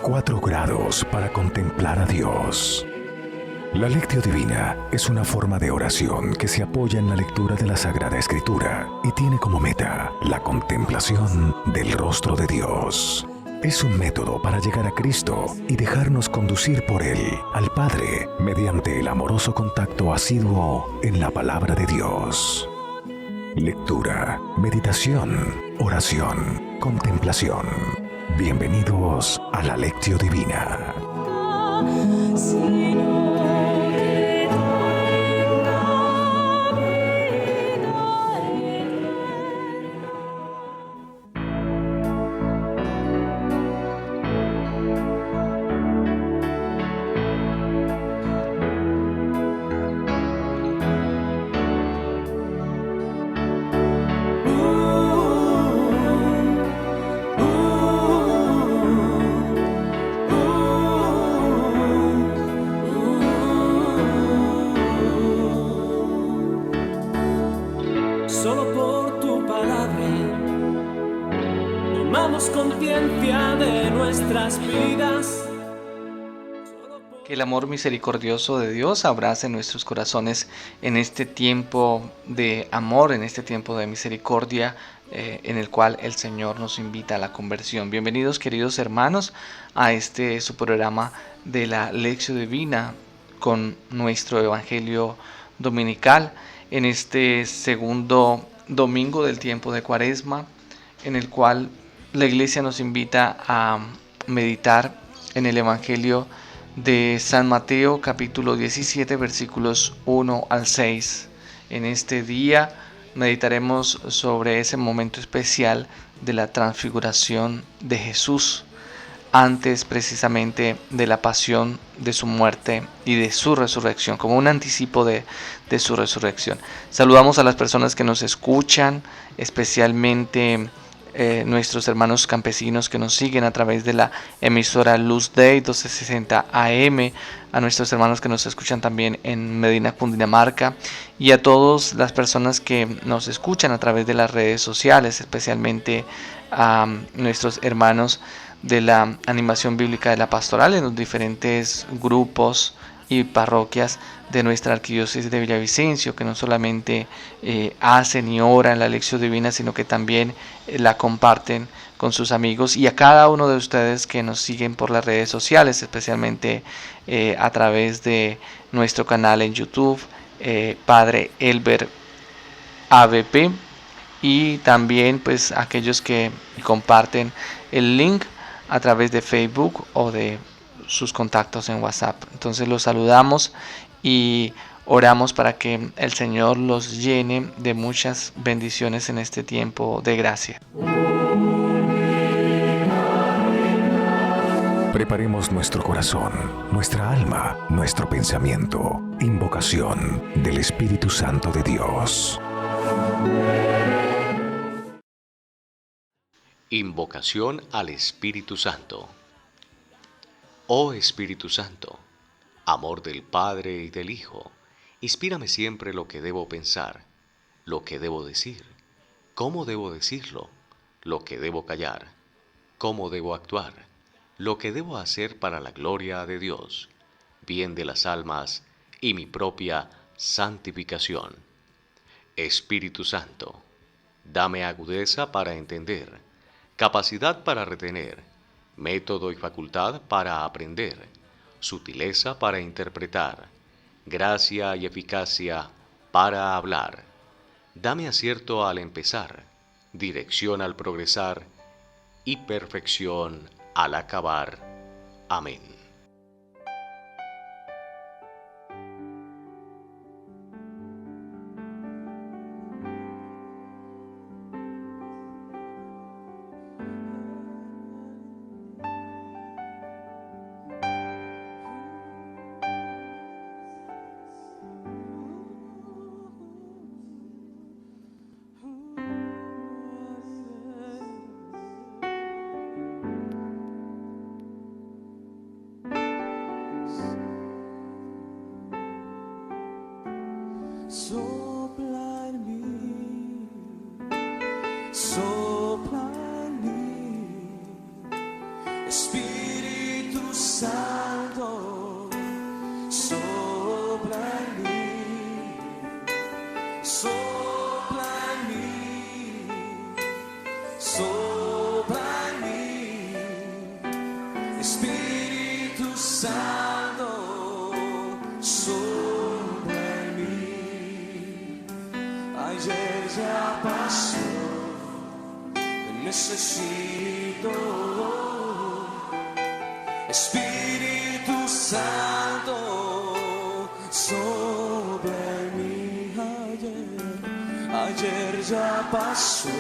4 grados para contemplar a Dios. La Lectio Divina es una forma de oración que se apoya en la lectura de la Sagrada Escritura y tiene como meta la contemplación del rostro de Dios. Es un método para llegar a Cristo y dejarnos conducir por Él al Padre mediante el amoroso contacto asiduo en la palabra de Dios. Lectura, meditación, oración, contemplación. Bienvenidos a la Lectio Divina. Solo por tu palabra tomamos conciencia de nuestras vidas. Que el amor misericordioso de Dios abrace nuestros corazones en este tiempo de amor, en este tiempo de misericordia, en el cual el Señor nos invita a la conversión. Bienvenidos, queridos hermanos, a su programa de la Lectio Divina con nuestro Evangelio dominical en este segundo domingo del tiempo de Cuaresma, en el cual la Iglesia nos invita a meditar en el Evangelio de San Mateo, capítulo 17, versículos 1 al 6. En este día meditaremos sobre ese momento especial de la transfiguración de Jesús, antes precisamente de la pasión, de su muerte y de su resurrección, como un anticipo de su resurrección. Saludamos a las personas que nos escuchan, especialmente nuestros hermanos campesinos que nos siguen a través de la emisora Luz Day 1260 AM, a nuestros hermanos que nos escuchan también en Medina, Cundinamarca, y a todas las personas que nos escuchan a través de las redes sociales, especialmente a nuestros hermanos de la animación bíblica de la pastoral en los diferentes grupos y parroquias de nuestra arquidiócesis de Villavicencio, que no solamente hacen y oran la Lectio Divina, sino que también la comparten con sus amigos, y a cada uno de ustedes que nos siguen por las redes sociales, especialmente a través de nuestro canal en YouTube, Padre Elber ABP, y también pues aquellos que comparten el link a través de Facebook o de sus contactos en WhatsApp. Entonces los saludamos y oramos para que el Señor los llene de muchas bendiciones en este tiempo de gracia. Preparemos nuestro corazón, nuestra alma, nuestro pensamiento. Invocación del Espíritu Santo de Dios. Invocación al Espíritu Santo. Oh Espíritu Santo, amor del Padre y del Hijo, inspírame siempre lo que debo pensar, lo que debo decir, cómo debo decirlo, lo que debo callar, cómo debo actuar, lo que debo hacer para la gloria de Dios, bien de las almas y mi propia santificación. Espíritu Santo, dame agudeza para entender, capacidad para retener, método y facultad para aprender, sutileza para interpretar, gracia y eficacia para hablar. Dame acierto al empezar, dirección al progresar y perfección al acabar. Amén. Sopla en mí, sopla en mí, Espíritu sopla en mí, sopla en mí, sopla en mí, Espíritu Santo, sopla en mí. Ayer ya pasó, necesito Espíritu Santo, sopla en mí. Ayer ya pasó,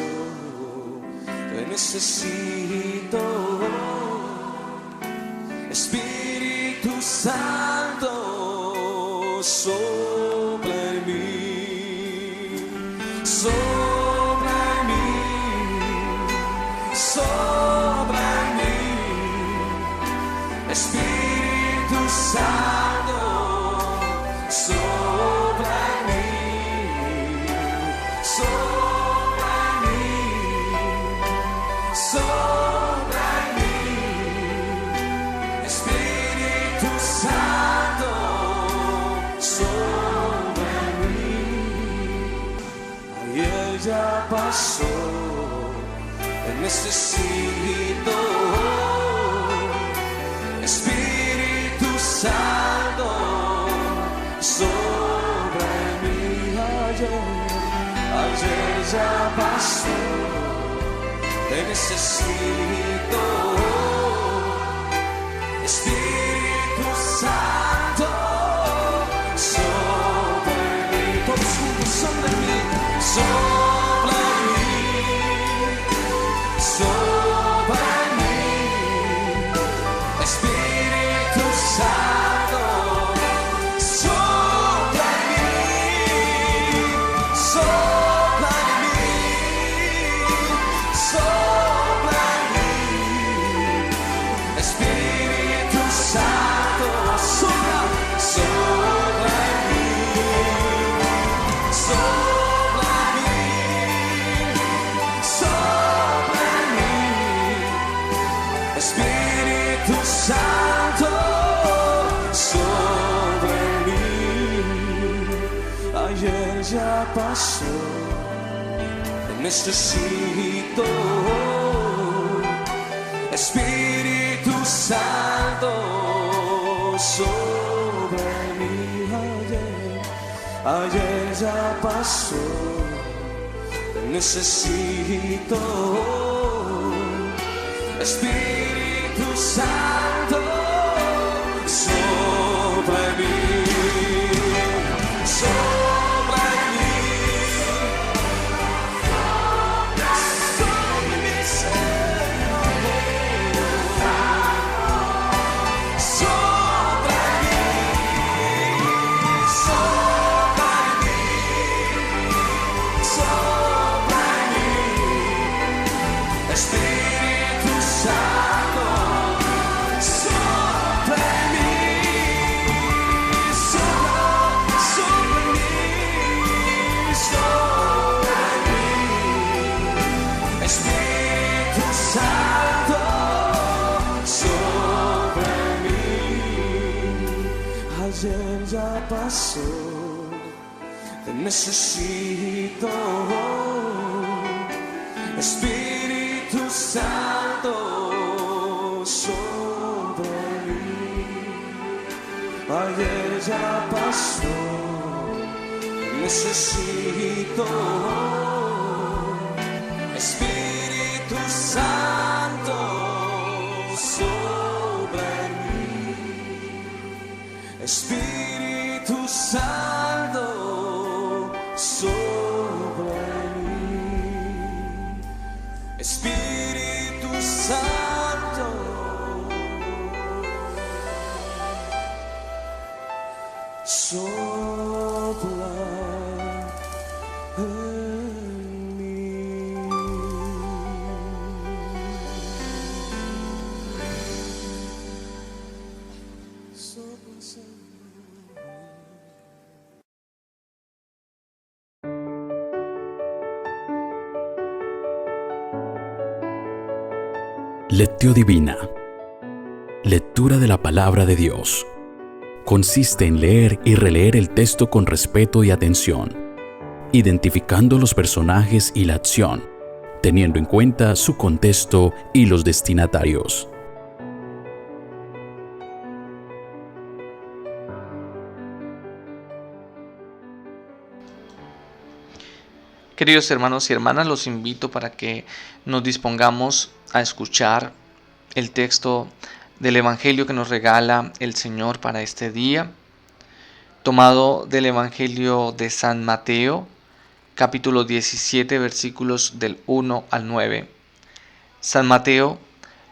te necesito Espíritu Santo, sopla en mí, sopla en mí, sopla en mí, Espíritu Santo, sopla en mí, sopla en mí, sopla en mí, Espíritu Santo, sopla en mí. Ayer ya pasó, te necesito Espíritu Santo, sopla en mí. Ayer ya pasó, te necesito Espíritu Santo, sopla en mí. Todos juntos, sopla en mí, sopla en mí, sopla en mí, Espíritu Santo, sopla en mí, sopla en mí, sopla en mí, Espíritu Santo, sopla, sopla en mí, sopla en mí, sopla en mí, Espíritu Santo, sopla en mí. Ayer ya pasó, te necesito Espíritu Santo, sopla en mí. Ayer ya pasó, te necesito Espíritu Santo, sopla en mí, sopla en mí, sopla en mí, Señor, sopla en mí, sopla en mí, sopla en mí, Espíritu Santo, sopla en mí, sopla en mí, sopla en mí, Espíritu Santo, sopla en mí. Ayer ya pasó, te necesito Espíritu Santo, sopla en mí. Ayer ya pasó, necesito Espíritu Santo, sopla en mí. Espíritu Santo, sopla en mí. Espíritu Santo, sopla en mí. Sopla, Señor. Lectio Divina. Lectura de la Palabra de Dios. consiste en leer y releer el texto con respeto y atención, identificando los personajes y la acción, teniendo en cuenta su contexto y los destinatarios. Queridos hermanos y hermanas, los invito para que nos dispongamos a escuchar el texto del Evangelio que nos regala el Señor para este día, tomado del Evangelio de San Mateo, capítulo 17, versículos del 1 al 9. San Mateo,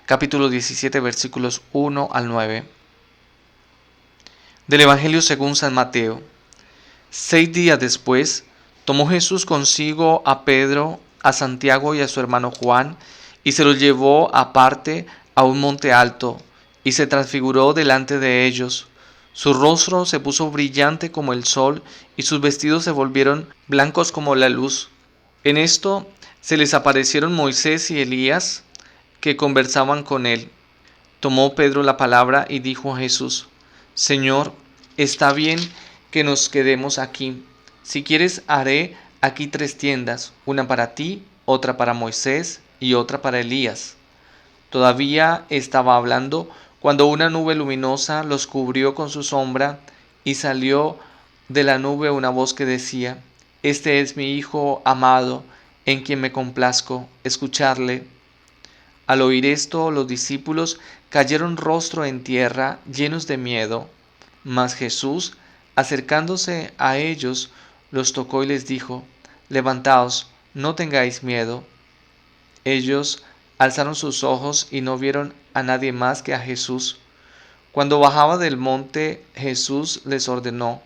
capítulo 17, versículos 1 al 9. Del Evangelio según San Mateo. 6 días después, tomó Jesús consigo a Pedro, a Santiago y a su hermano Juan, y se los llevó aparte a un monte alto, y se transfiguró delante de ellos. Su rostro se puso brillante como el sol, y sus vestidos se volvieron blancos como la luz. En esto se les aparecieron Moisés y Elías, que conversaban con él. Tomó Pedro la palabra y dijo a Jesús: Señor, está bien que nos quedemos aquí. Si quieres, haré aquí 3 tiendas, una para ti, otra para Moisés y otra para Elías. Todavía estaba hablando cuando una nube luminosa los cubrió con su sombra, y salió de la nube una voz que decía: Este es mi Hijo amado, en quien me complazco, escucharle. Al oír esto, los discípulos cayeron rostro en tierra, llenos de miedo. Mas Jesús, acercándose a ellos, los tocó y les dijo: Levantaos, no tengáis miedo. Ellos alzaron sus ojos y no vieron a nadie más que a Jesús. Cuando bajaba del monte, Jesús les ordenó: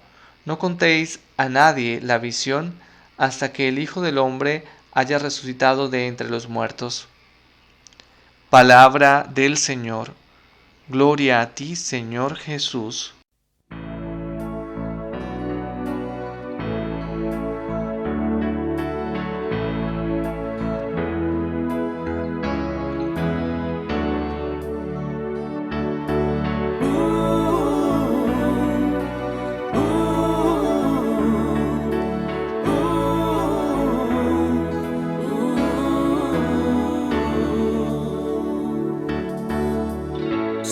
No contéis a nadie la visión hasta que el Hijo del Hombre haya resucitado de entre los muertos. Palabra del Señor. Gloria a ti, Señor Jesús.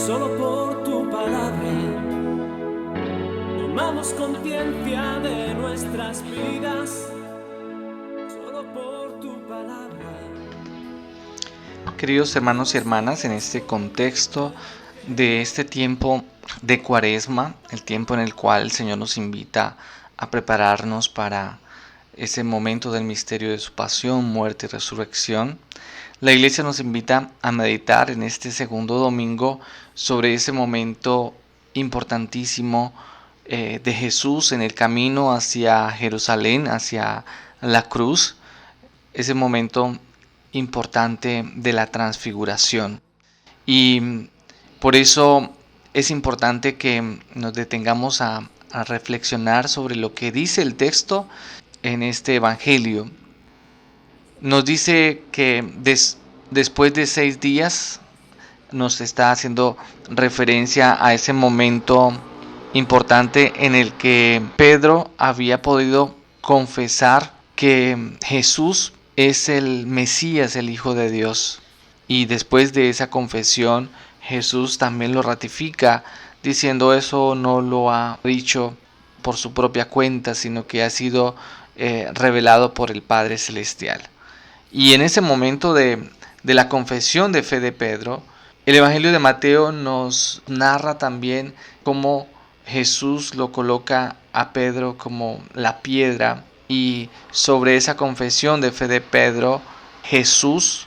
Solo por tu palabra tomamos conciencia de nuestras vidas. Solo por tu palabra. Queridos hermanos y hermanas, en este contexto de este tiempo de Cuaresma, el tiempo en el cual el Señor nos invita a prepararnos para ese momento del misterio de su pasión, muerte y resurrección, la Iglesia nos invita a meditar en este segundo domingo sobre ese momento importantísimo de Jesús en el camino hacia Jerusalén, hacia la cruz, ese momento importante de la transfiguración. Y por eso es importante que nos detengamos a reflexionar sobre lo que dice el texto en este Evangelio. Nos dice que después de 6 días nos está haciendo referencia a ese momento importante en el que Pedro había podido confesar que Jesús es el Mesías, el Hijo de Dios. Y después de esa confesión, Jesús también lo ratifica, diciendo eso no lo ha dicho por su propia cuenta, sino que ha sido revelado por el Padre Celestial. Y en ese momento de la confesión de fe de Pedro, el Evangelio de Mateo nos narra también cómo Jesús lo coloca a Pedro como la piedra, y sobre esa confesión de fe de Pedro, Jesús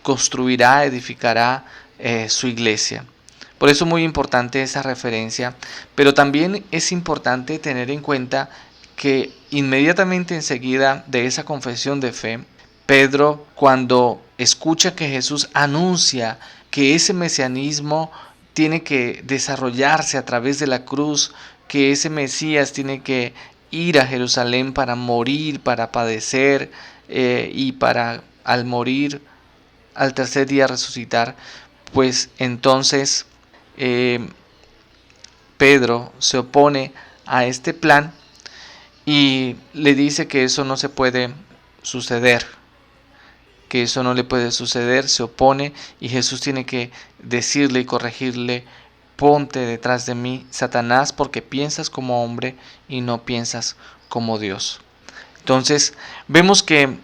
construirá, edificará su iglesia. Por eso es muy importante esa referencia, pero también es importante tener en cuenta que inmediatamente enseguida de esa confesión de fe, Pedro, cuando escucha que Jesús anuncia que ese mesianismo tiene que desarrollarse a través de la cruz, que ese Mesías tiene que ir a Jerusalén para morir, para padecer y para al morir al tercer día resucitar, pues entonces Pedro se opone a este plan y le dice que eso no se puede suceder, que eso no le puede suceder, se opone y Jesús tiene que decirle y corregirle: ponte detrás de mí, Satanás, porque piensas como hombre y no piensas como Dios. Entonces vemos que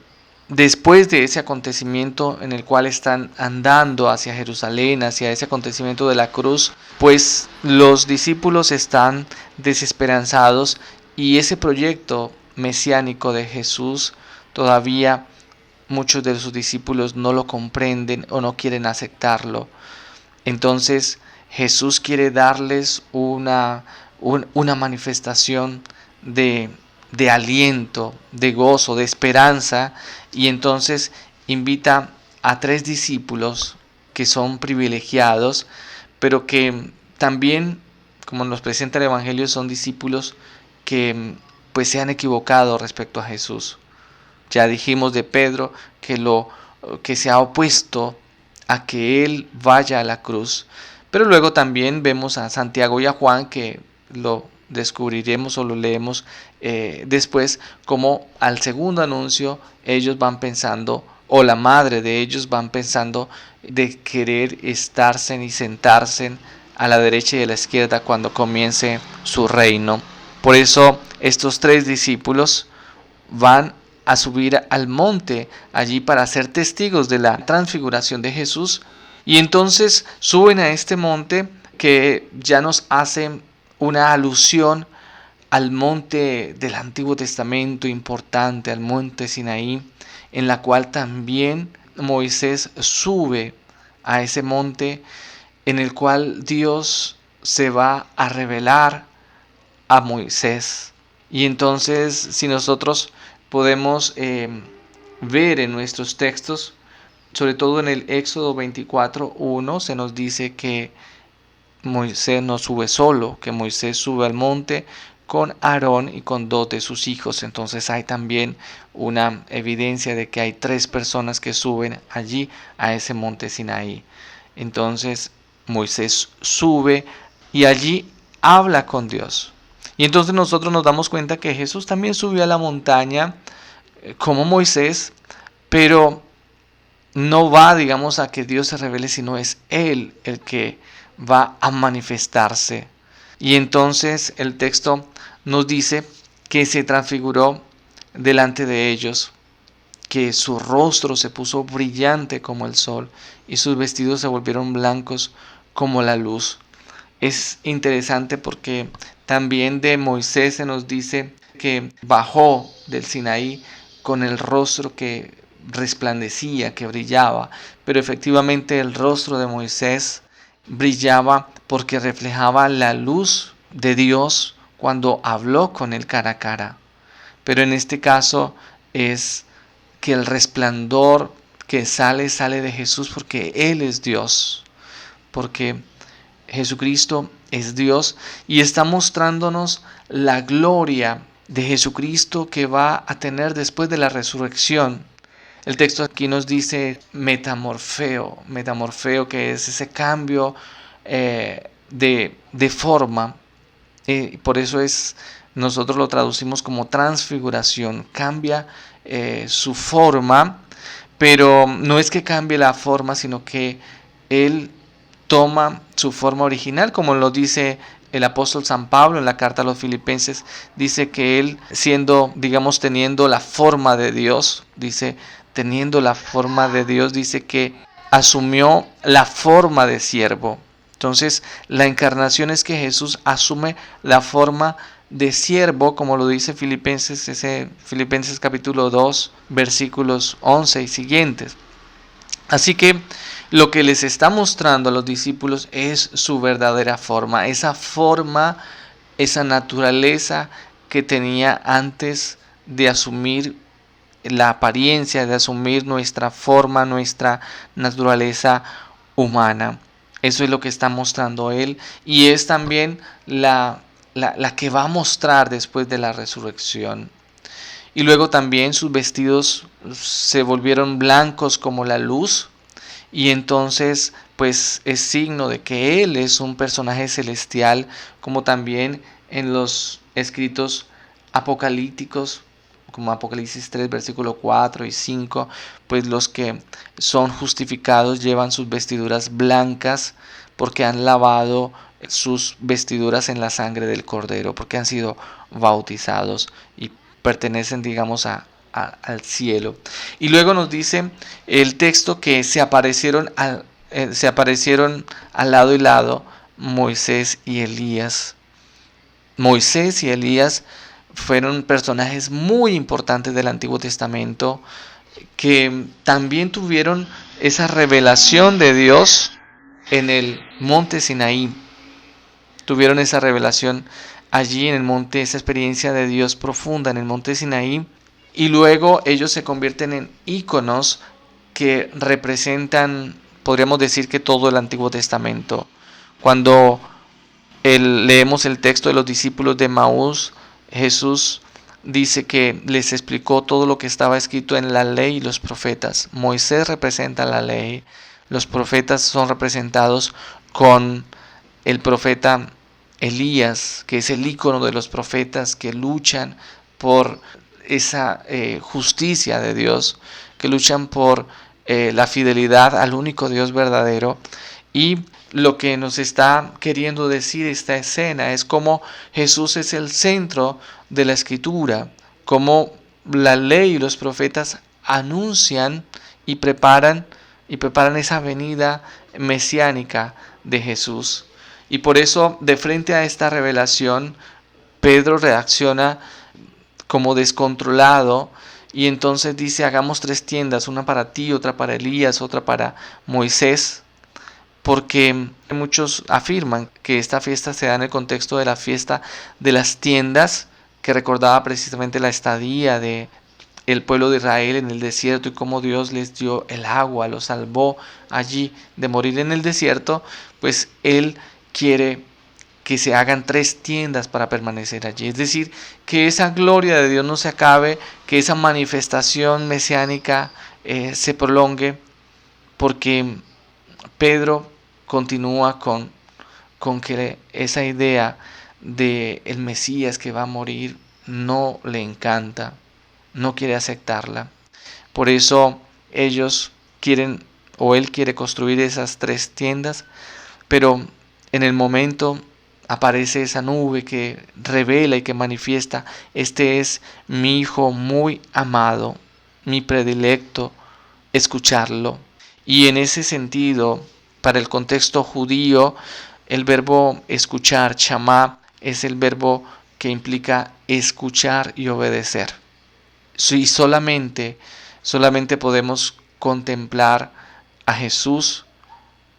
después de ese acontecimiento en el cual están andando hacia Jerusalén, hacia ese acontecimiento de la cruz, pues los discípulos están desesperanzados y ese proyecto mesiánico de Jesús todavía muchos de sus discípulos no lo comprenden o no quieren aceptarlo. Entonces Jesús quiere darles una manifestación de aliento, de gozo, de esperanza, y entonces invita a 3 discípulos que son privilegiados, pero que también, como nos presenta el Evangelio, son discípulos que pues se han equivocado respecto a Jesús. Ya dijimos de Pedro que se ha opuesto a que él vaya a la cruz, pero luego también vemos a Santiago y a Juan, que lo descubriremos o lo leemos después, como al segundo anuncio ellos van pensando, o la madre de ellos van pensando de querer estarse y sentarse a la derecha y a la izquierda cuando comience su reino. Por eso estos 3 discípulos van a subir al monte allí para ser testigos de la transfiguración de Jesús, y entonces suben a este monte que ya nos hace una alusión al monte del Antiguo Testamento importante, al monte Sinaí, en la cual también Moisés sube a ese monte en el cual Dios se va a revelar a Moisés. Y entonces, si nosotros podemos ver en nuestros textos, sobre todo en el Éxodo 24:1, se nos dice que Moisés no sube solo, que Moisés sube al monte con Aarón y con 2 de sus hijos. Entonces hay también una evidencia de que hay 3 personas que suben allí a ese monte Sinaí. Entonces Moisés sube y allí habla con Dios. Y entonces nosotros nos damos cuenta que Jesús también subió a la montaña como Moisés, pero no va, digamos, a que Dios se revele, sino es Él el que va a manifestarse. Y entonces el texto nos dice que se transfiguró delante de ellos, que su rostro se puso brillante como el sol y sus vestidos se volvieron blancos como la luz. Es interesante porque también de Moisés se nos dice que bajó del Sinaí con el rostro que resplandecía, que brillaba, pero efectivamente el rostro de Moisés brillaba porque reflejaba la luz de Dios cuando habló con él cara a cara. Pero en este caso es que el resplandor que sale de Jesús, porque Él es Dios, porque Jesucristo es Dios y está mostrándonos la gloria de Jesucristo que va a tener después de la resurrección. El texto aquí nos dice metamorfeo, que es ese cambio de forma. Por eso nosotros lo traducimos como transfiguración. Cambia su forma, pero no es que cambie la forma, sino que Él toma su forma original, como lo dice el apóstol San Pablo en la carta a los Filipenses. Dice que Él, teniendo la forma de Dios, dice que asumió la forma de siervo. Entonces, la encarnación es que Jesús asume la forma de siervo, como lo dice Filipenses capítulo 2, versículos 11 y siguientes. Así que lo que les está mostrando a los discípulos es su verdadera forma, esa naturaleza que tenía antes de asumir la apariencia, de asumir nuestra forma, nuestra naturaleza humana. Eso es lo que está mostrando Él, y es también la que va a mostrar después de la resurrección. Y luego también sus vestidos se volvieron blancos como la luz, y entonces pues es signo de que Él es un personaje celestial, como también en los escritos apocalípticos, como Apocalipsis 3, versículo 4 y 5, pues los que son justificados llevan sus vestiduras blancas porque han lavado sus vestiduras en la sangre del Cordero, porque han sido bautizados y pertenecen, digamos, al cielo. Y luego nos dice el texto que se aparecieron al lado y lado Moisés y Elías. Moisés y Elías fueron personajes muy importantes del Antiguo Testamento que también tuvieron esa revelación de Dios en el monte Sinaí. Tuvieron esa revelación allí en el monte, esa experiencia de Dios profunda en el monte Sinaí, y luego ellos se convierten en íconos que representan, podríamos decir, que todo el Antiguo Testamento. Cuando leemos el texto de los discípulos de Emaús, Jesús dice que les explicó todo lo que estaba escrito en la ley y los profetas. Moisés representa la ley, los profetas son representados con el profeta Elías, que es el ícono de los profetas que luchan por esa justicia de Dios, que luchan por la fidelidad al único Dios verdadero. Y lo que nos está queriendo decir esta escena es cómo Jesús es el centro de la Escritura, cómo la ley y los profetas anuncian y preparan esa venida mesiánica de Jesús. Y por eso, de frente a esta revelación, Pedro reacciona como descontrolado y entonces dice: hagamos 3 tiendas, una para ti, otra para Elías, otra para Moisés. Porque muchos afirman que esta fiesta se da en el contexto de la fiesta de las tiendas, que recordaba precisamente la estadía de el pueblo de Israel en el desierto y cómo Dios les dio el agua, los salvó allí de morir en el desierto. Pues Él quiere que se hagan 3 tiendas para permanecer allí. Es decir, que esa gloria de Dios no se acabe, que esa manifestación mesiánica se prolongue, porque Pedro continúa con que esa idea de el Mesías que va a morir no le encanta, no quiere aceptarla. Por eso ellos quieren, o él quiere construir esas 3 tiendas, pero en el momento aparece esa nube que revela y que manifiesta: este es mi Hijo muy amado, mi predilecto, escucharlo. Y en ese sentido, para el contexto judío, el verbo escuchar, shamá, es el verbo que implica escuchar y obedecer. Y solamente podemos contemplar a Jesús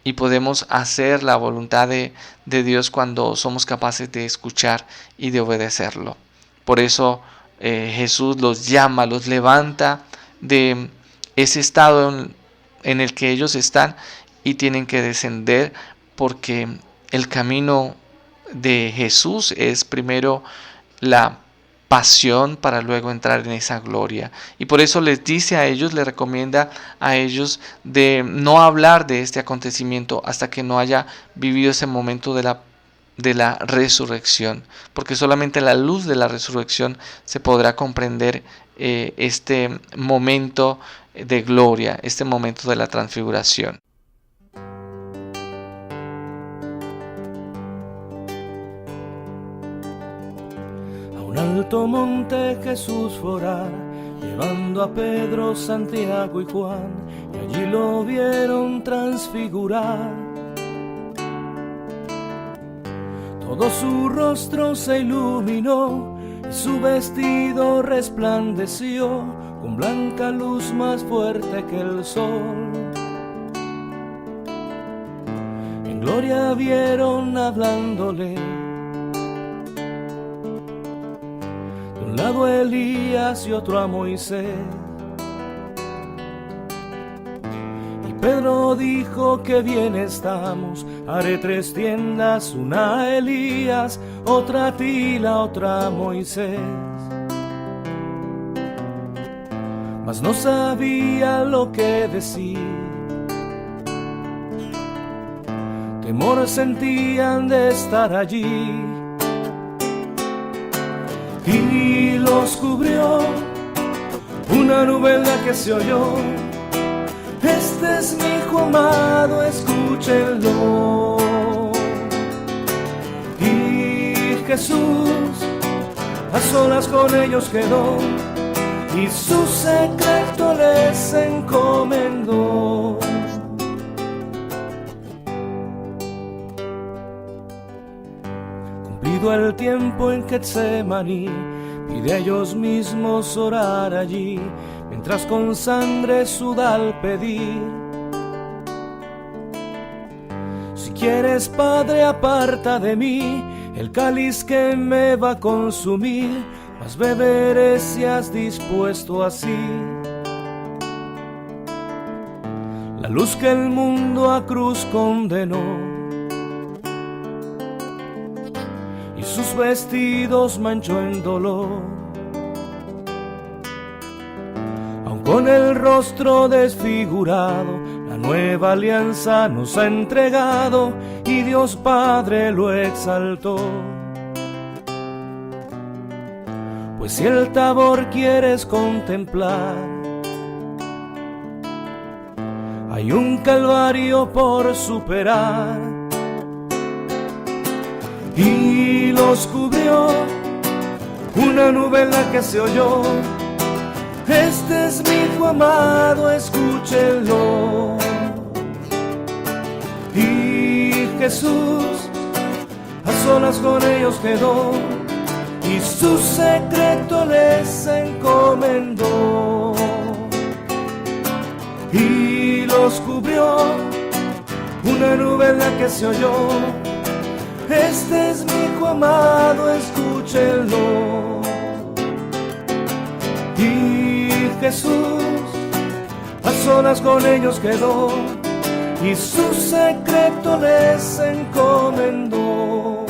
y podemos hacer la voluntad de Dios cuando somos capaces de escuchar y de obedecerlo. Por eso Jesús los llama, los levanta de ese estado en el que ellos están y tienen que descender, porque el camino de Jesús es primero la pasión para luego entrar en esa gloria. Y por eso les dice a ellos, les recomienda a ellos de no hablar de este acontecimiento hasta que no haya vivido ese momento de la resurrección, porque solamente a la luz de la resurrección se podrá comprender este momento de gloria, este momento de la transfiguración. A un alto monte Jesús fue, llevando a Pedro, Santiago y Juan, y allí lo vieron transfigurar. Todo su rostro se iluminó y su vestido resplandeció con blanca luz más fuerte que el sol. En gloria vieron hablándole, de un lado a Elías y otro a Moisés. Y Pedro dijo: que bien estamos, haré 3 tiendas, una a Elías, otra a ti, la otra a Moisés. Mas no sabía lo que decir, temor sentían de estar allí, y los cubrió una nube en la que se oyó: este es mi hijo amado, escúchenlo. Y Jesús a solas con ellos quedó, y su secreto les encomendó. Cumplido el tiempo en Getsemaní, pide a ellos mismos orar allí, mientras con sangre suda al pedir: si quieres, Padre, aparta de mí el cáliz que me va a consumir, mas beberé si has dispuesto así la luz que el mundo a cruz condenó. Y sus vestidos manchó en dolor, aun con el rostro desfigurado. La nueva alianza nos ha entregado, y Dios Padre lo exaltó. Pues si el Tabor quieres contemplar, hay un calvario por superar. Y los cubrió una nube en la que se oyó: este es mi hijo amado, escúchenlo. Y Jesús a solas con ellos quedó, y su secreto les encomendó. Y los cubrió una nube en la que se oyó: este es mi hijo amado, escúchenlo. Y Jesús a solas con ellos quedó, y su secreto les encomendó.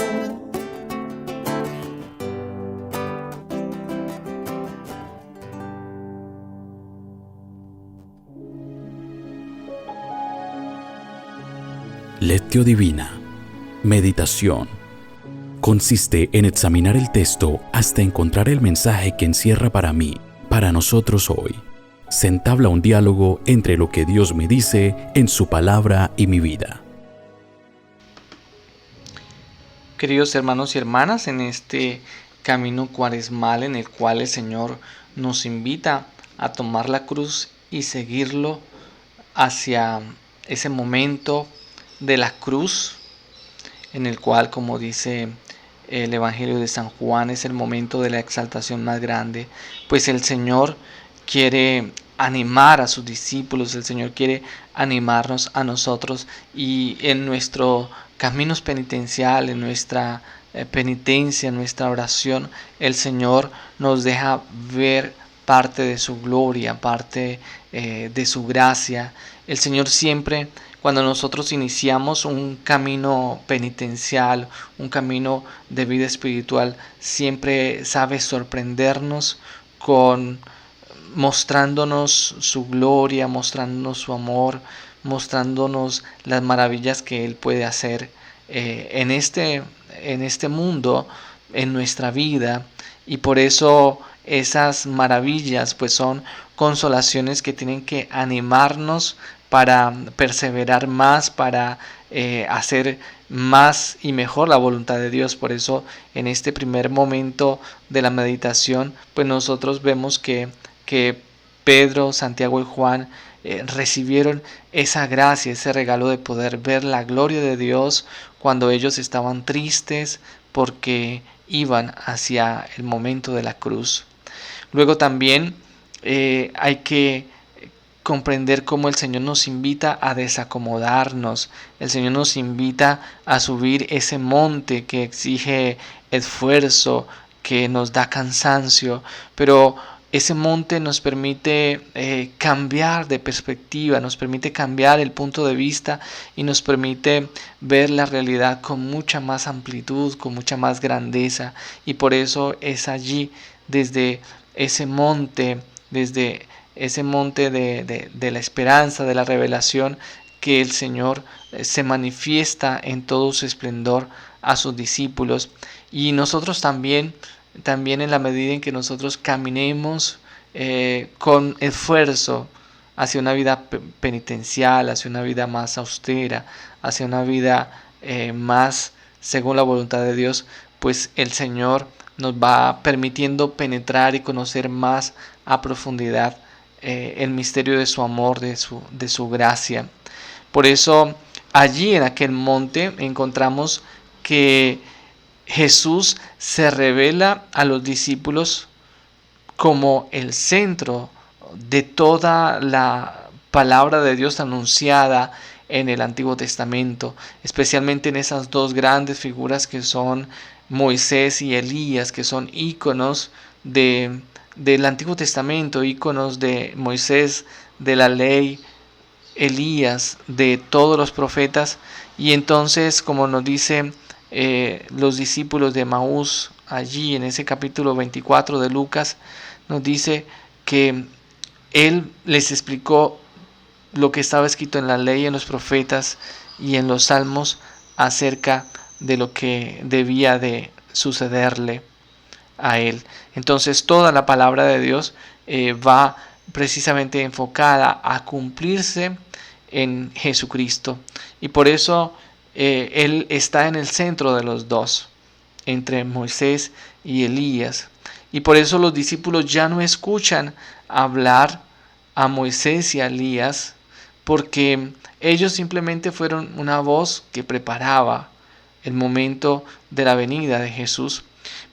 Lectio Divina. Meditación. Consiste en examinar el texto hasta encontrar el mensaje que encierra para mí, para nosotros hoy. Se entabla un diálogo entre lo que Dios me dice en su palabra y mi vida. Queridos hermanos y hermanas, en este camino cuaresmal en el cual el Señor nos invita a tomar la cruz y seguirlo hacia ese momento de la cruz, en el cual, como dice el Evangelio de San Juan, es el momento de la exaltación más grande, pues el Señor quiere animar a sus discípulos, el Señor quiere animarnos a nosotros, y en nuestro camino penitencial, en nuestra penitencia, en nuestra oración, el Señor nos deja ver parte de su gloria, parte de su gracia. El Señor siempre, cuando nosotros iniciamos un camino penitencial, un camino de vida espiritual, siempre sabe sorprendernos mostrándonos su gloria, mostrándonos su amor, mostrándonos las maravillas que Él puede hacer en este mundo, en nuestra vida. Y por eso esas maravillas pues son consolaciones que tienen que animarnos para perseverar más, para hacer más y mejor la voluntad de Dios. Por eso en este primer momento de la meditación pues nosotros vemos que Pedro, Santiago y Juan recibieron esa gracia, ese regalo de poder ver la gloria de Dios cuando ellos estaban tristes porque iban hacia el momento de la cruz. Luego también hay que comprender cómo el Señor nos invita a desacomodarnos. El Señor nos invita a subir ese monte que exige esfuerzo, que nos da cansancio, pero ese monte nos permite cambiar de perspectiva, nos permite cambiar el punto de vista y nos permite ver la realidad con mucha más amplitud, con mucha más grandeza. Y por eso es allí, desde ese monte de la esperanza, de la revelación, que el Señor se manifiesta en todo su esplendor a sus discípulos. Y nosotros también en la medida en que nosotros caminemos con esfuerzo hacia una vida penitencial, hacia una vida más austera, hacia una vida más según la voluntad de Dios, pues el Señor nos va permitiendo penetrar y conocer más a profundidad el misterio de su amor, de su gracia. Por eso allí en aquel monte encontramos que Jesús se revela a los discípulos como el centro de toda la palabra de Dios anunciada en el Antiguo Testamento, especialmente en esas dos grandes figuras que son Moisés y Elías, que son íconos del Antiguo Testamento, íconos de Moisés, de la ley, Elías, de todos los profetas. Y entonces, como nos dicen los discípulos de Emaús allí en ese capítulo 24 de Lucas, nos dice que él les explicó lo que estaba escrito en la ley, en los profetas y en los salmos acerca de lo que debía de sucederle a él. Entonces toda la palabra de Dios va precisamente enfocada a cumplirse en Jesucristo, y por eso él está en el centro de los dos, entre Moisés y Elías. Y por eso los discípulos ya no escuchan hablar a Moisés y a Elías, porque ellos simplemente fueron una voz que preparaba el momento de la venida de Jesús.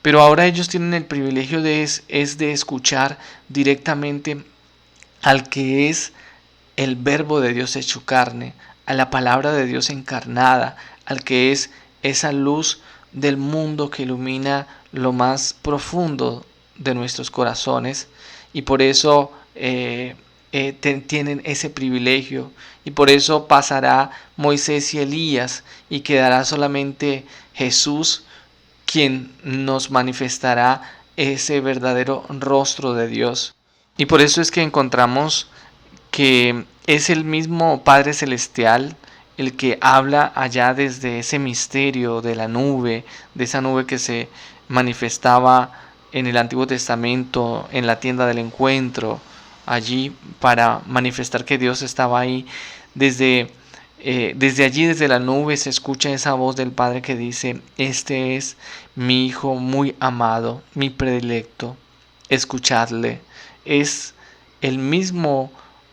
Pero ahora ellos tienen el privilegio de escuchar directamente al que es el Verbo de Dios hecho carne, a la palabra de Dios encarnada, al que es esa luz del mundo que ilumina lo más profundo de nuestros corazones. Y por eso tienen ese privilegio, y por eso pasará Moisés y Elías y quedará solamente Jesús, quien nos manifestará ese verdadero rostro de Dios. Y por eso es que encontramos que es el mismo Padre Celestial el que habla allá desde ese misterio de la nube, de esa nube que se manifestaba en el Antiguo Testamento, en la tienda del encuentro, allí para manifestar que Dios estaba ahí. Desde allí, desde la nube, se escucha esa voz del Padre que dice: este es mi Hijo muy amado, mi predilecto, escuchadle. Es el mismo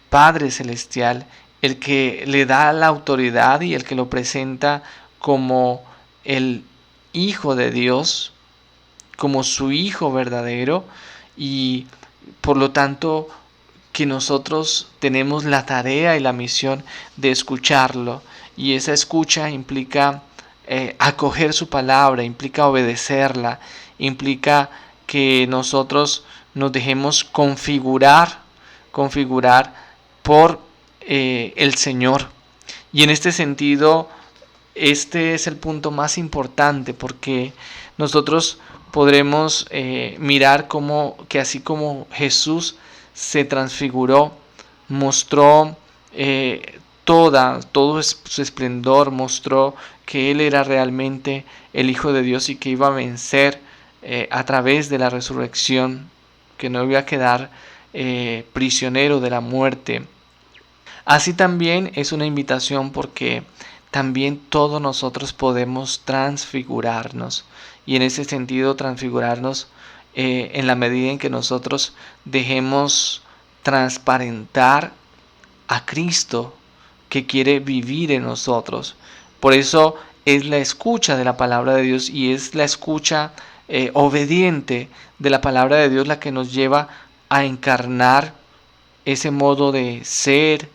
Padre Celestial el que le da la autoridad y el que lo presenta como el Hijo de Dios, como su Hijo verdadero, y por lo tanto que nosotros tenemos la tarea y la misión de escucharlo. Y esa escucha implica acoger su palabra, implica obedecerla, implica que nosotros nos dejemos configurar por el Señor. Y en este sentido, este es el punto más importante, porque nosotros podremos mirar que así como Jesús se transfiguró, mostró todo su esplendor, mostró que Él era realmente el Hijo de Dios y que iba a vencer a través de la resurrección, que no iba a quedar prisionero de la muerte. Así también es una invitación, porque también todos nosotros podemos transfigurarnos, y en ese sentido transfigurarnos en la medida en que nosotros dejemos transparentar a Cristo, que quiere vivir en nosotros. Por eso es la escucha de la palabra de Dios, y es la escucha obediente de la palabra de Dios la que nos lleva a encarnar ese modo de ser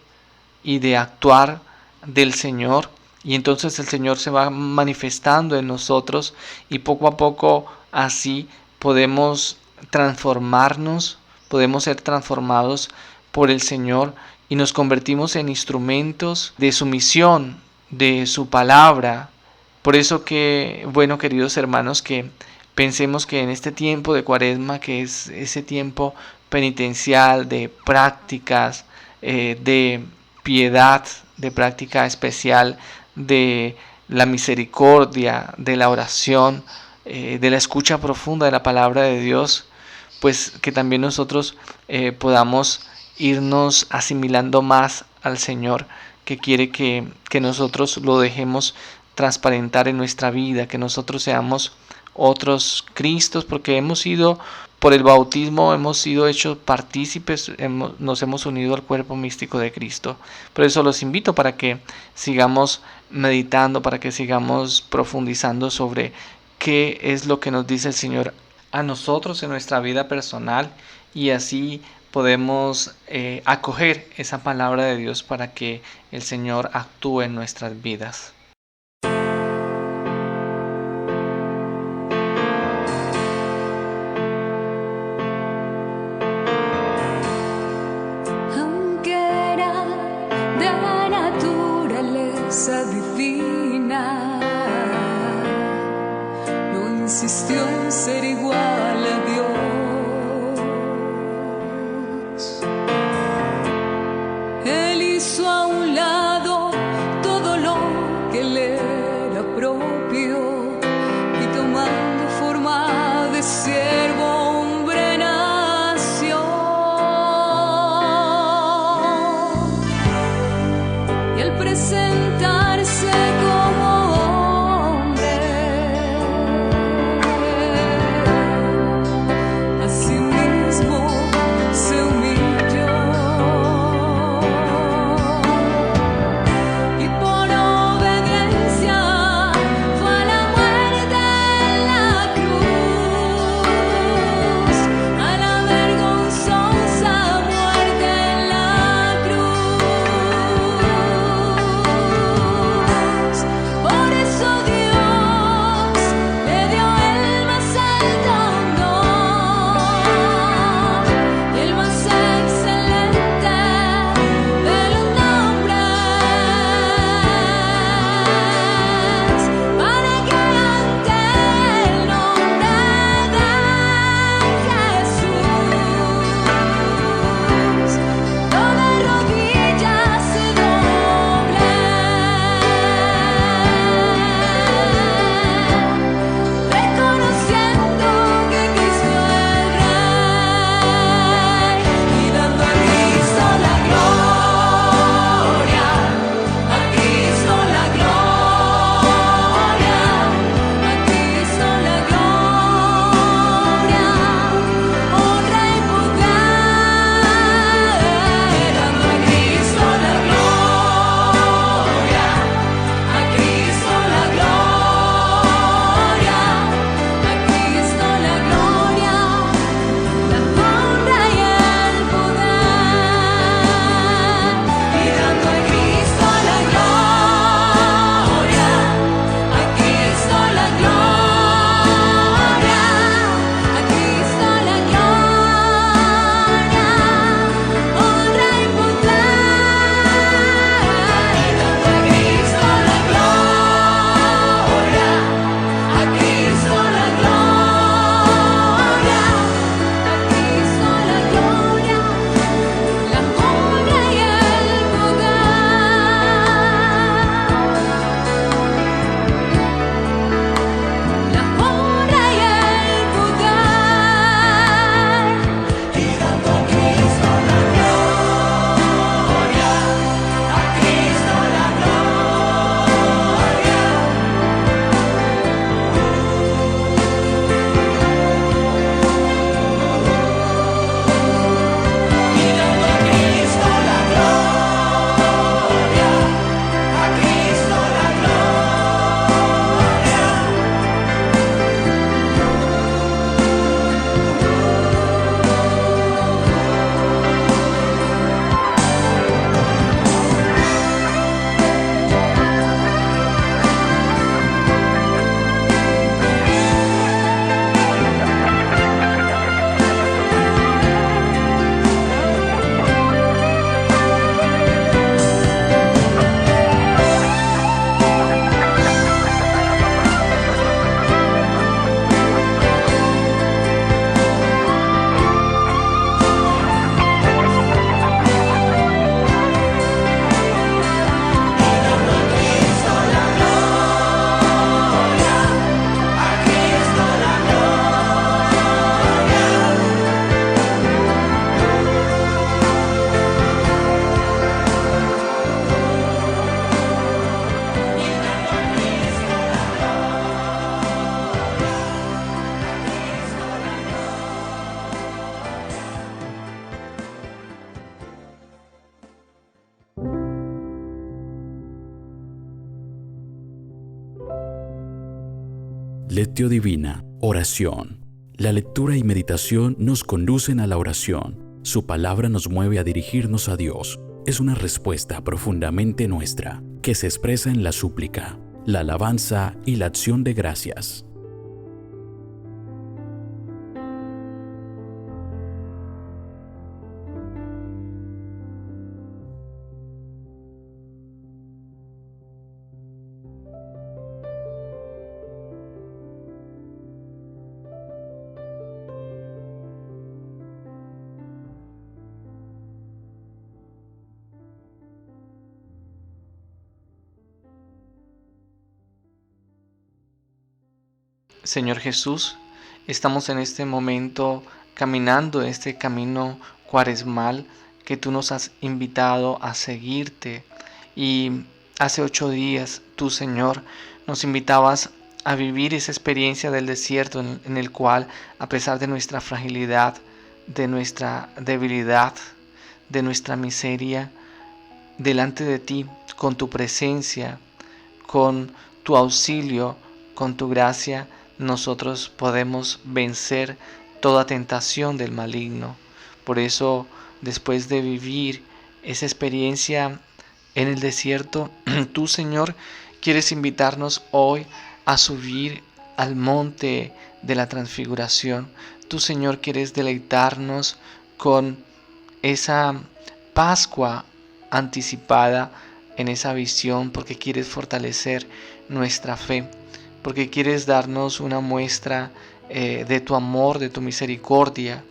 y de actuar del Señor. Y entonces el Señor se va manifestando en nosotros, y poco a poco así podemos transformarnos, podemos ser transformados por el Señor, y nos convertimos en instrumentos de su misión, de su palabra. Por eso que, bueno, queridos hermanos, que pensemos que en este tiempo de Cuaresma, que es ese tiempo penitencial, de prácticas, de piedad, de práctica especial de la misericordia, de la oración, de la escucha profunda de la palabra de Dios, pues que también nosotros podamos irnos asimilando más al Señor, que quiere que nosotros lo dejemos transparentar en nuestra vida, que nosotros seamos otros Cristos, porque hemos sido, por el bautismo, hemos sido hechos partícipes, nos hemos unido al cuerpo místico de Cristo. Por eso los invito para que sigamos meditando, para que sigamos profundizando sobre qué es lo que nos dice el Señor a nosotros en nuestra vida personal, y así podemos acoger esa palabra de Dios para que el Señor actúe en nuestras vidas. Divina, no insistió en ser igual a Dios. Él hizo a un lado todo lo que le era propio y tomando forma de siervo, hombre nació. Y al presentarse como hombre, Lectio Divina, oración. La lectura y meditación nos conducen a la oración. Su palabra nos mueve a dirigirnos a Dios. Es una respuesta profundamente nuestra, que se expresa en la súplica, la alabanza y la acción de gracias. Señor Jesús, estamos en este momento caminando este camino cuaresmal que tú nos has invitado a seguirte. Y hace 8 días tú, Señor, nos invitabas a vivir esa experiencia del desierto en el cual, a pesar de nuestra fragilidad, de nuestra debilidad, de nuestra miseria, delante de ti, con tu presencia, con tu auxilio, con tu gracia, nosotros podemos vencer toda tentación del maligno. Por eso, después de vivir esa experiencia en el desierto, tú, Señor, quieres invitarnos hoy a subir al monte de la transfiguración. Tú, Señor, quieres deleitarnos con esa Pascua anticipada en esa visión, porque quieres fortalecer nuestra fe, porque quieres darnos una muestra de tu amor, de tu misericordia,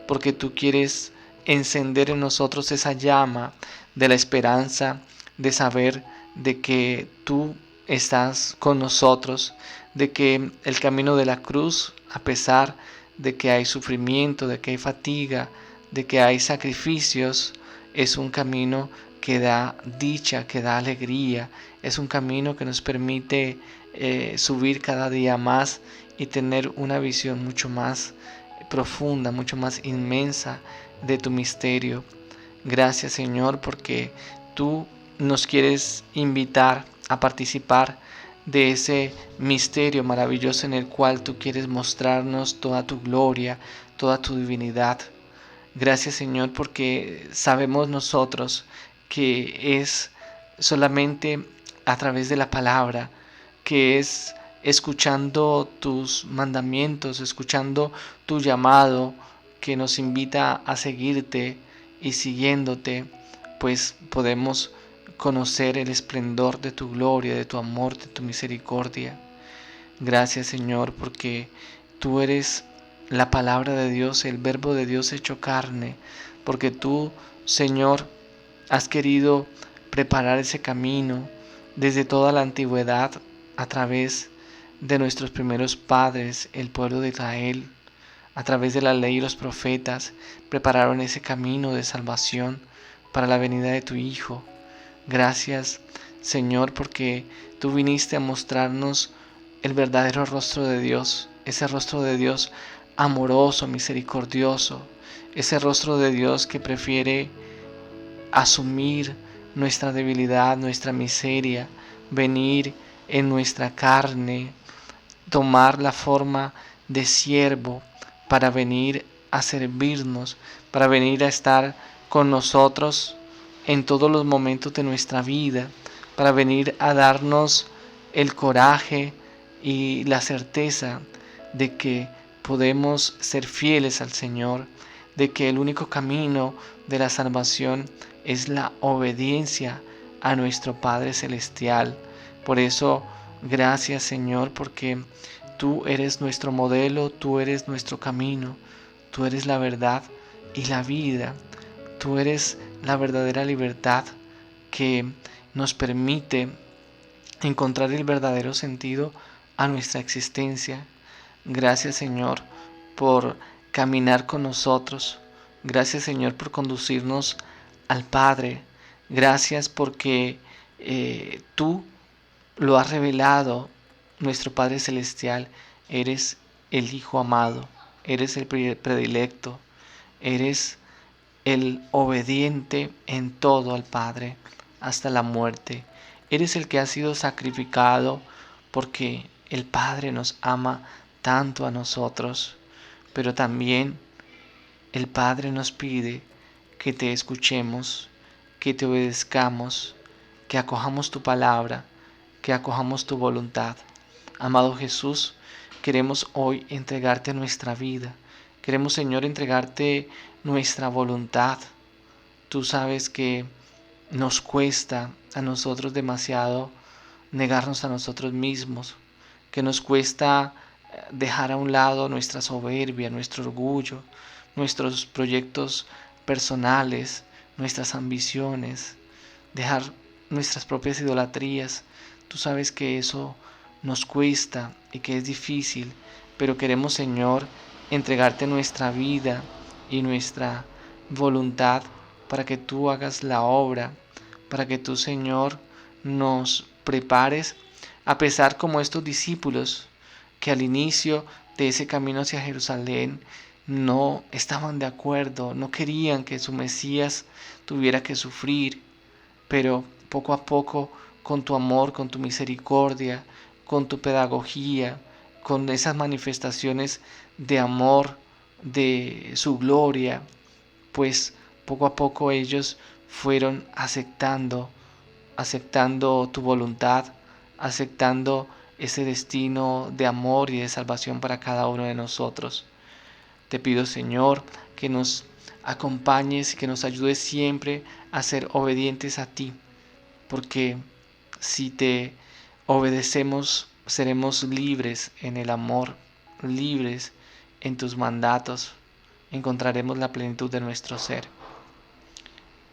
porque tú quieres encender en nosotros esa llama de la esperanza, de saber de que tú estás con nosotros, de que el camino de la cruz, a pesar de que hay sufrimiento, de que hay fatiga, de que hay sacrificios, es un camino que da dicha, que da alegría, es un camino que nos permite subir cada día más y tener una visión mucho más profunda, mucho más inmensa de tu misterio. Gracias, Señor, porque tú nos quieres invitar a participar de ese misterio maravilloso en el cual tú quieres mostrarnos toda tu gloria, toda tu divinidad. Gracias, Señor, porque sabemos nosotros que es solamente a través de la palabra, que es escuchando tus mandamientos, escuchando tu llamado que nos invita a seguirte, y siguiéndote, pues podemos conocer el esplendor de tu gloria, de tu amor, de tu misericordia. Gracias, Señor, porque tú eres la palabra de Dios, el verbo de Dios hecho carne, porque tú, Señor, has querido preparar ese camino desde toda la antigüedad a través de nuestros primeros padres, el pueblo de Israel. A través de la ley y los profetas prepararon ese camino de salvación para la venida de tu Hijo. Gracias, Señor, porque tú viniste a mostrarnos el verdadero rostro de Dios, ese rostro de Dios amoroso, misericordioso, ese rostro de Dios que prefiere asumir nuestra debilidad, nuestra miseria, venir en nuestra carne, tomar la forma de siervo para venir a servirnos, para venir a estar con nosotros en todos los momentos de nuestra vida, para venir a darnos el coraje y la certeza de que podemos ser fieles al Señor, de que el único camino de la salvación es la obediencia a nuestro Padre Celestial. Por eso, gracias, Señor, porque tú eres nuestro modelo, tú eres nuestro camino, tú eres la verdad y la vida, tú eres la verdadera libertad que nos permite encontrar el verdadero sentido a nuestra existencia. Gracias, Señor, por caminar con nosotros. Gracias, Señor, por conducirnos al Padre. Gracias porque tú lo has revelado, nuestro Padre Celestial. Eres el Hijo amado, eres el predilecto, eres el obediente en todo al Padre, hasta la muerte. Eres el que ha sido sacrificado porque el Padre nos ama tanto a nosotros, pero también el Padre nos pide que te escuchemos, que te obedezcamos, que acojamos tu palabra, que acojamos tu voluntad. Amado Jesús, queremos hoy entregarte nuestra vida. Queremos, Señor, entregarte nuestra voluntad. Tú sabes que nos cuesta a nosotros demasiado negarnos a nosotros mismos, que nos cuesta dejar a un lado nuestra soberbia, nuestro orgullo, nuestros proyectos personales, nuestras ambiciones, dejar nuestras propias idolatrías. Tú sabes que eso nos cuesta y que es difícil, pero queremos, Señor, entregarte nuestra vida y nuestra voluntad para que tú hagas la obra, para que tú, Señor, nos prepares, a pesar como estos discípulos que al inicio de ese camino hacia Jerusalén no estaban de acuerdo, no querían que su Mesías tuviera que sufrir, pero poco a poco, con tu amor, con tu misericordia, con tu pedagogía, con esas manifestaciones de amor, de su gloria, pues poco a poco ellos fueron aceptando tu voluntad, aceptando ese destino de amor y de salvación para cada uno de nosotros. Te pido, Señor, que nos acompañes y que nos ayudes siempre a ser obedientes a ti, porque si te obedecemos, seremos libres en el amor, libres en tus mandatos, encontraremos la plenitud de nuestro ser.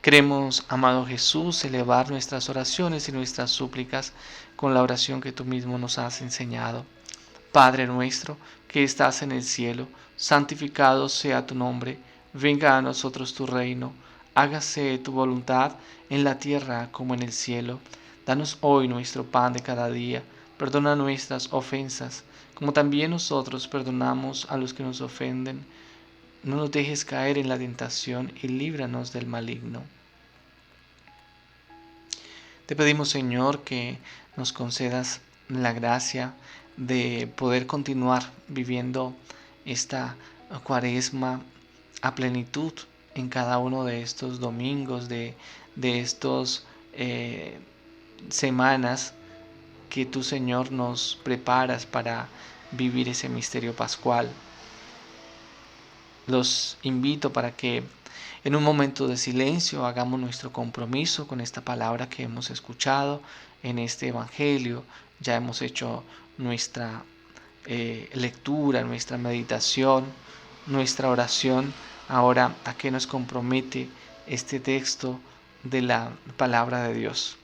Queremos, amado Jesús, elevar nuestras oraciones y nuestras súplicas con la oración que tú mismo nos has enseñado. Padre nuestro, que estás en el cielo, santificado sea tu nombre, venga a nosotros tu reino, hágase tu voluntad en la tierra como en el cielo. Danos hoy nuestro pan de cada día, perdona nuestras ofensas, como también nosotros perdonamos a los que nos ofenden. No nos dejes caer en la tentación y líbranos del maligno. Te pedimos, Señor, que nos concedas la gracia de poder continuar viviendo esta Cuaresma a plenitud en cada uno de estos domingos, de estos semanas que tú, Señor, nos preparas para vivir ese misterio pascual. Los invito para que en un momento de silencio hagamos nuestro compromiso con esta palabra que hemos escuchado en este Evangelio. Ya hemos hecho nuestra lectura, nuestra meditación, nuestra oración. Ahora, ¿a qué nos compromete este texto de la palabra de Dios?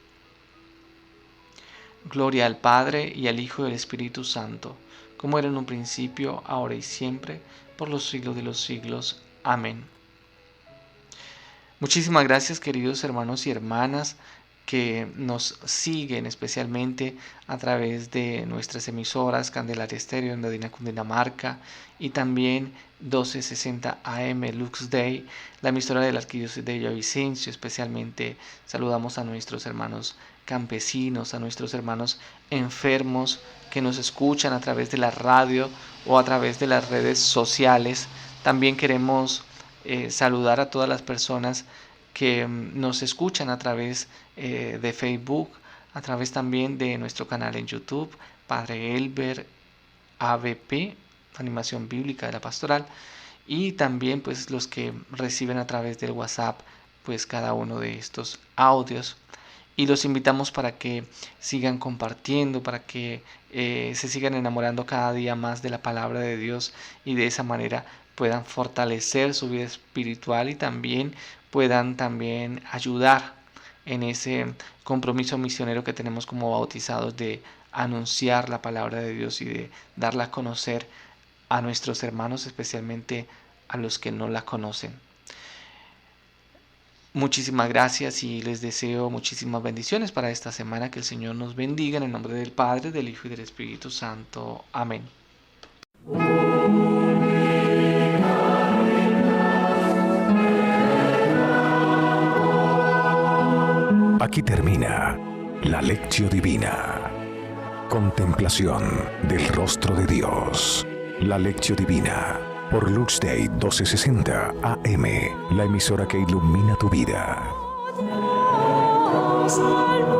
Gloria al Padre, y al Hijo, y al Espíritu Santo, como era en un principio, ahora y siempre, por los siglos de los siglos. Amén. Muchísimas gracias, queridos hermanos y hermanas que nos siguen especialmente a través de nuestras emisoras Candelaria Estéreo en Medina, Cundinamarca, y también 1260 AM Lux Day, la emisora de la Arquidiócesis de Villavicencio. Especialmente saludamos a nuestros hermanos campesinos, a nuestros hermanos enfermos que nos escuchan a través de la radio o a través de las redes sociales. También queremos saludar a todas las personas que nos escuchan a través de Facebook, a través también de nuestro canal en YouTube, Padre Elber ABP, Animación Bíblica de la Pastoral, y también pues los que reciben a través del WhatsApp pues cada uno de estos audios. Y los invitamos para que sigan compartiendo, para que se sigan enamorando cada día más de la palabra de Dios, y de esa manera puedan fortalecer su vida espiritual y también puedan ayudar en ese compromiso misionero que tenemos como bautizados de anunciar la palabra de Dios y de darla a conocer a nuestros hermanos, especialmente a los que no la conocen. Muchísimas gracias y les deseo muchísimas bendiciones para esta semana. Que el Señor nos bendiga en el nombre del Padre, del Hijo y del Espíritu Santo. Amén. Aquí termina la Lectio Divina. Contemplación del rostro de Dios. La Lectio Divina. Por Lux Day 1260 AM. La emisora que ilumina tu vida. Salvo.